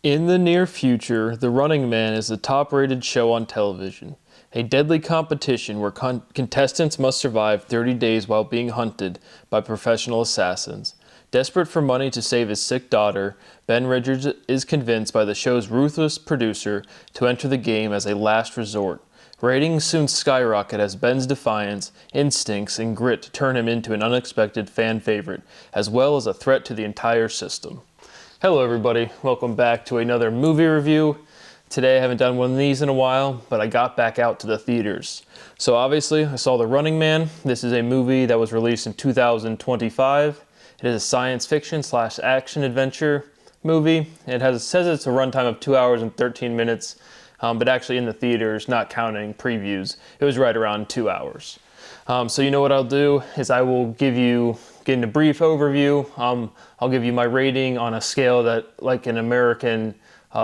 In the near future, The Running Man is the top-rated show on television. A deadly competition where contestants must survive 30 days while being hunted by professional assassins. Desperate for money to save his sick daughter, Ben Richards is convinced by the show's ruthless producer to enter the game as a last resort. Ratings soon skyrocket as Ben's defiance, instincts, and grit turn him into an unexpected fan favorite, as well as a threat to the entire system. Hello everybody, welcome back to another movie review. Today I haven't done one of these in a while, but I got back out to the theaters. So obviously I saw The Running Man. This is a movie that was released in 2025. It is a science fiction / action adventure movie. It says it's a runtime of 2 hours and 13 minutes, but actually in the theaters, not counting previews, it was right around 2 hours. So you know what I'll do is I will get in a brief overview. I'll give you my rating on a scale that, like an American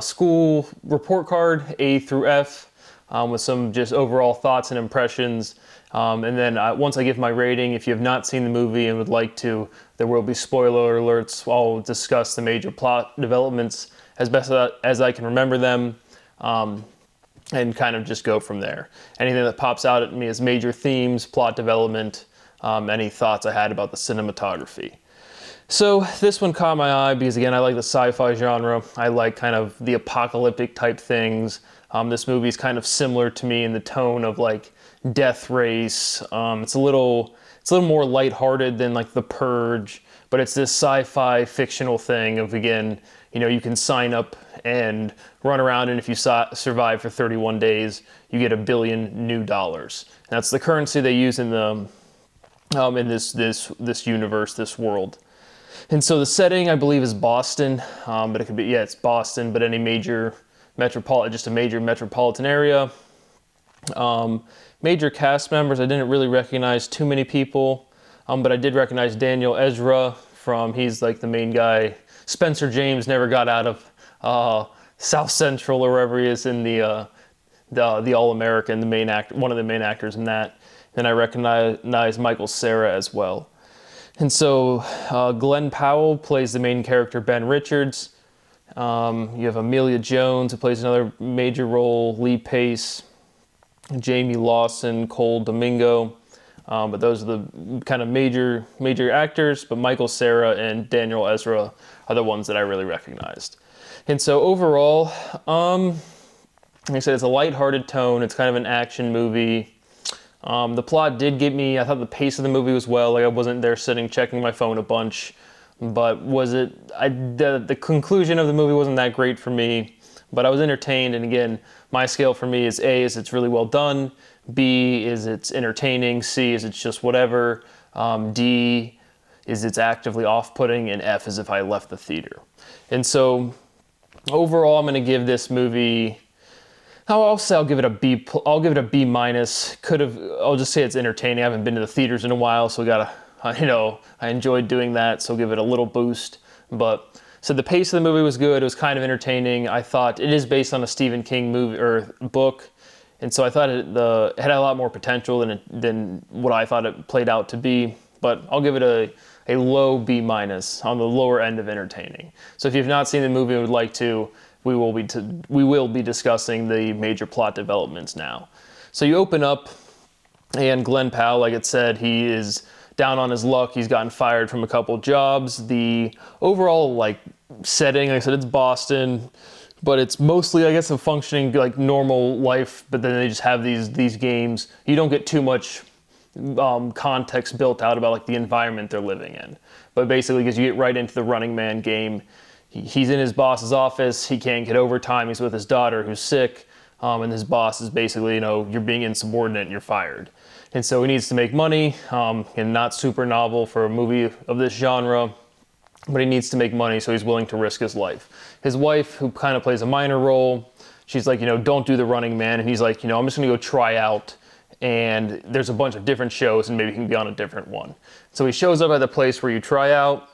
school report card, A through F, with some just overall thoughts and impressions. And then once I give my rating, if you have not seen the movie and would like to, there will be spoiler alerts. I'll discuss the major plot developments as best as I can remember them, and kind of just go from there. Anything that pops out at me as major themes, plot development, any thoughts I had about the cinematography. So this one caught my eye because, again, I like the sci-fi genre. I like kind of the apocalyptic type things. This movie is kind of similar to me in the tone of like Death Race. It's a little more lighthearted than like The Purge, but it's this sci-fi fictional thing of, again, you know, you can sign up and run around, and if you survive for 31 days, you get $1 billion new dollars. And that's the currency they use in the in this universe, this world. And so the setting, I believe, is Boston, but it could be, yeah, it's Boston, but any major just a major metropolitan area. Major cast members, I didn't really recognize too many people, but I did recognize Daniel Ezra he's like the main guy. Spencer James never got out of South Central or wherever he is in the All-American, one of the main actors in that. And I recognize Michael Cera as well. And so Glenn Powell plays the main character, Ben Richards. You have Amelia Jones, who plays another major role, Lee Pace, Jamie Lawson, Cole Domingo. But those are the kind of major actors, but Michael Cera and Daniel Ezra are the ones that I really recognized. And so overall, like I said, it's a lighthearted tone. It's kind of an action movie. The plot did get me. I thought the pace of the movie was well. Like, I wasn't there sitting checking my phone a bunch, but the conclusion of the movie wasn't that great for me, but I was entertained. And again, my scale for me is A, is it's really well done, B, is it's entertaining, C, is it's just whatever, D, is it's actively off-putting, and F is if I left the theater. And so overall, I'm going to give this movie, I'll give it a B. I'll give it a B minus. I'll just say it's entertaining. I haven't been to the theaters in a while, so I enjoyed doing that, so I'll give it a little boost. But so the pace of the movie was good. It was kind of entertaining. I thought it is based on a Stephen King movie or book, and so I thought it had a lot more potential than what I thought it played out to be. But I'll give it a low B minus, on the lower end of entertaining. So if you've not seen the movie and would like to, we will be discussing the major plot developments now. So you open up, and Glenn Powell, like it said, he is down on his luck. He's gotten fired from a couple jobs. The overall setting, like I said, it's Boston, but it's mostly, I guess, a functioning like normal life. But then they just have these games. You don't get too much context built out about like the environment they're living in. But basically, because you get right into the Running Man game. He's in his boss's office. He can't get overtime. He's with his daughter who's sick. And his boss is basically, you're being insubordinate and you're fired. And so he needs to make money, and not super novel for a movie of this genre, but he needs to make money, so he's willing to risk his life. His wife, who kind of plays a minor role, she's like, don't do The Running Man. And he's like, I'm just going to go try out. And there's a bunch of different shows, and maybe he can be on a different one. So he shows up at the place where you try out.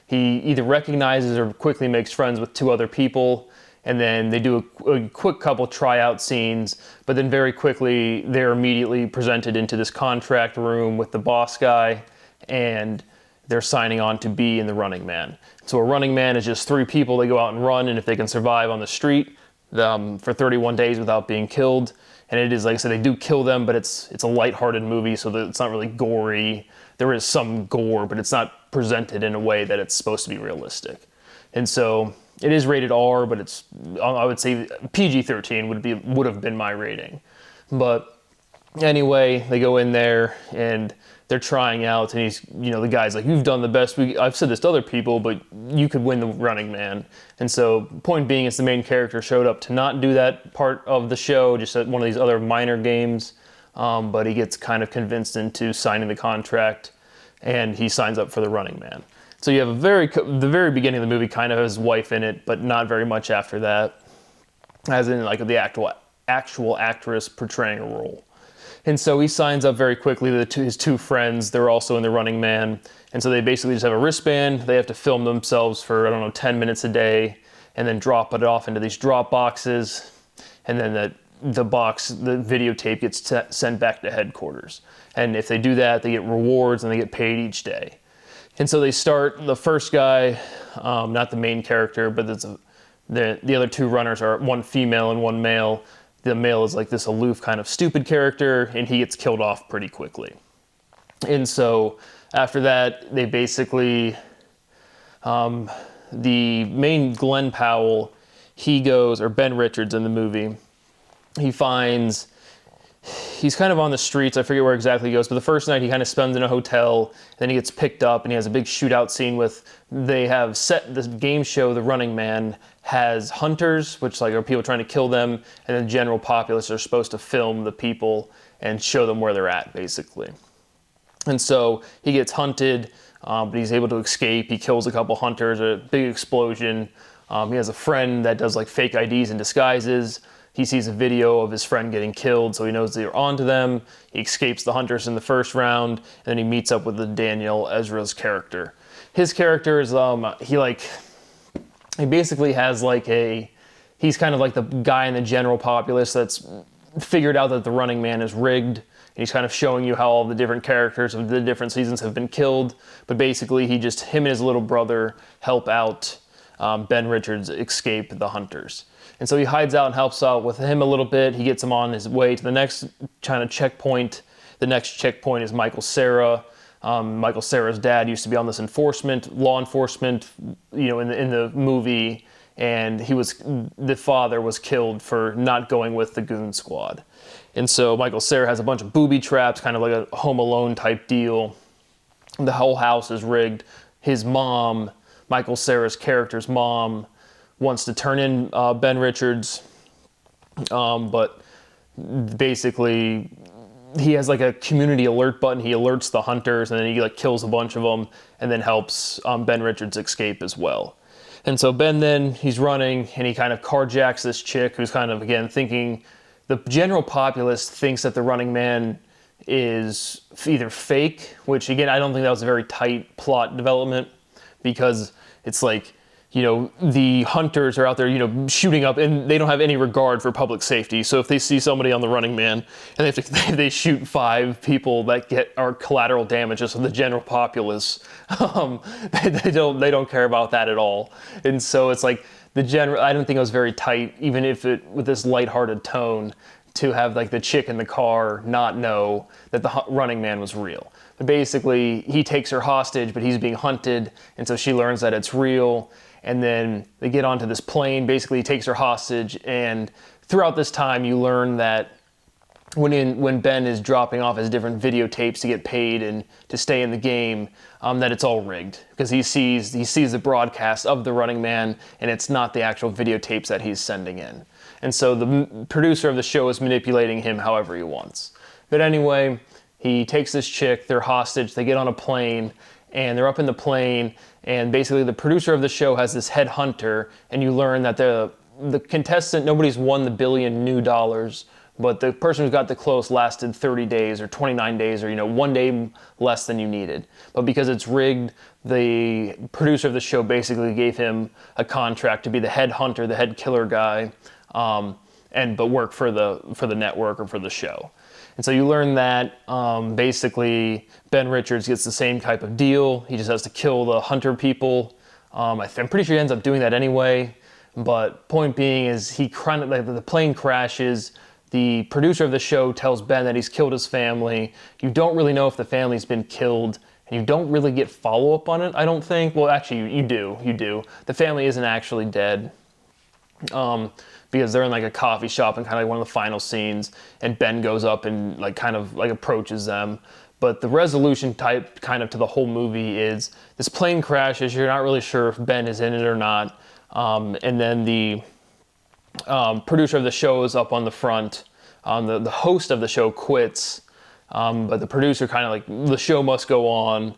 He either recognizes or quickly makes friends with two other people, and then they do a quick couple tryout scenes, but then very quickly they're immediately presented into this contract room with the boss guy, and they're signing on to be in the Running Man. So a running man is just 3 people. They go out and run, and if they can survive on the street for 31 days without being killed, and it is, like I said, they do kill them, but it's a lighthearted movie, so that it's not really gory. There is some gore, but it's not presented in a way that it's supposed to be realistic. And so it is rated R, but it's, I would say PG-13 would have been my rating. But anyway, they go in there and they're trying out, and he's, the guy's like, you've done the best. I've said this to other people, but you could win the Running Man. And so point being is the main character showed up to not do that part of the show, just at one of these other minor games. But he gets kind of convinced into signing the contract, and he signs up for the Running Man. So you have the very beginning of the movie kind of has his wife in it, but not very much after that, as in like the actual actress portraying a role. And so he signs up very quickly with his 2 friends. They're also in the Running Man. And so they basically just have a wristband. They have to film themselves for, 10 minutes a day, and then drop it off into these drop boxes. And then the videotape gets sent back to headquarters. And if they do that, they get rewards and they get paid each day. And so they start, the first guy, not the main character, but the other 2 runners are one female and one male. The male is like this aloof kind of stupid character, and he gets killed off pretty quickly. And so after that, they basically, the main Glenn Powell, or Ben Richards in the movie, he's kind of on the streets. I forget where exactly he goes, but the first night he kind of spends in a hotel, then he gets picked up and he has a big shootout scene they have set this game show, The Running Man, has hunters, which are people trying to kill them, and the general populace are supposed to film the people and show them where they're at, basically. And so he gets hunted, but he's able to escape. He kills a couple hunters, a big explosion. He has a friend that does fake IDs and disguises. He sees a video of his friend getting killed, so he knows they're onto them. He escapes the hunters in the first round, and then he meets up with the Daniel Ezra's character. His character is, he basically has he's kind of like the guy in the general populace that's figured out that the Running Man is rigged. And he's kind of showing you how all the different characters of the different seasons have been killed. But basically, him and his little brother help out Ben Richards escape the hunters. And so he hides out and helps out with him a little bit. He gets him on his way to the next kind of checkpoint. The next checkpoint is Michael Cera. Michael Cera's dad used to be on this law enforcement, in the movie, and the father was killed for not going with the goon squad. And so Michael Cera has a bunch of booby traps, kind of like a Home Alone type deal. The whole house is rigged. His mom, Michael Cera's character's mom, wants to turn in Ben Richards, but basically he has a community alert button. He alerts the hunters, and then he kills a bunch of them, and then helps Ben Richards escape as well. And so Ben he's running, and he kind of carjacks this chick who's kind of, again, thinking, the general populace thinks that the Running Man is either fake, which again, I don't think that was a very tight plot development, because it's the hunters are out there, shooting up, and they don't have any regard for public safety. So if they see somebody on the Running Man and they shoot 5 people that are collateral damages of the general populace, they don't care about that at all. And so it's I don't think it was very tight, even if with this lighthearted tone, to have the chick in the car not know that the Running Man was real. But basically, he takes her hostage, but he's being hunted, and so she learns that it's real. And then they get onto this plane. Basically, he takes her hostage, and throughout this time, you learn that when Ben is dropping off his different videotapes to get paid and to stay in the game, that it's all rigged, because he sees the broadcast of the Running Man, and it's not the actual videotapes that he's sending in. And so the producer of the show is manipulating him however he wants. But anyway, he takes this chick, they're hostage, they get on a plane, and they're up in the plane, and basically the producer of the show has this head hunter, and you learn that the contestant, nobody's won the $1 billion new dollars, but the person who got the close lasted 30 days or 29 days or, 1 day less than you needed. But because it's rigged, the producer of the show basically gave him a contract to be the head hunter, the head killer guy, but work for the network or for the show. And so you learn that basically Ben Richards gets the same type of deal. He just has to kill the hunter people. I'm pretty sure he ends up doing that anyway. But point being is he like, the plane crashes. The producer of the show tells Ben that he's killed his family. You don't really know if the family's been killed, and you don't really get follow-up on it, I don't think. Well, actually, you do. The family isn't actually dead. Because they're in like a coffee shop and kind of like one of the final scenes, and Ben goes up and like kind of like approaches them. But the resolution type kind of to the whole movie is this plane crashes. You're not really sure if Ben is in it or not. And then the producer of the show is up on the front. The host of the show quits, but the producer kind of like, the show must go on.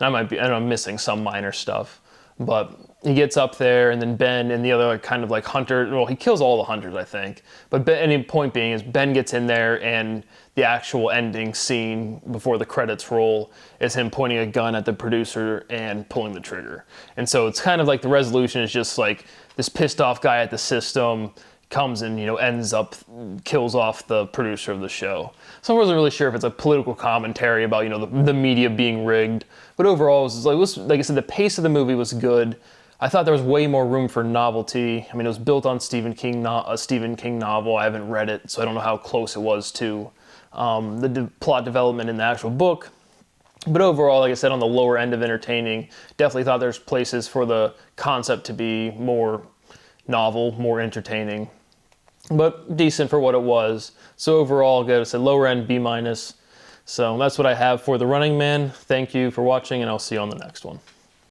And I'm missing some minor stuff, but he gets up there, and then Ben and the other kind of like hunter, well, he kills all the hunters, I think. But the point being is Ben gets in there, and the actual ending scene before the credits roll is him pointing a gun at the producer and pulling the trigger. And so it's kind of like the resolution is just like this pissed off guy at the system comes and, ends up, kills off the producer of the show. So I wasn't really sure if it's a political commentary about, the media being rigged. But overall, it was like I said, the pace of the movie was good. I thought there was way more room for novelty. I mean, it was built on a Stephen King novel. I haven't read it, so I don't know how close it was to the plot development in the actual book. But overall, like I said, on the lower end of entertaining, definitely thought there's places for the concept to be more novel, more entertaining, but decent for what it was. So overall, like I said, lower end B-. So that's what I have for The Running Man. Thank you for watching, and I'll see you on the next one.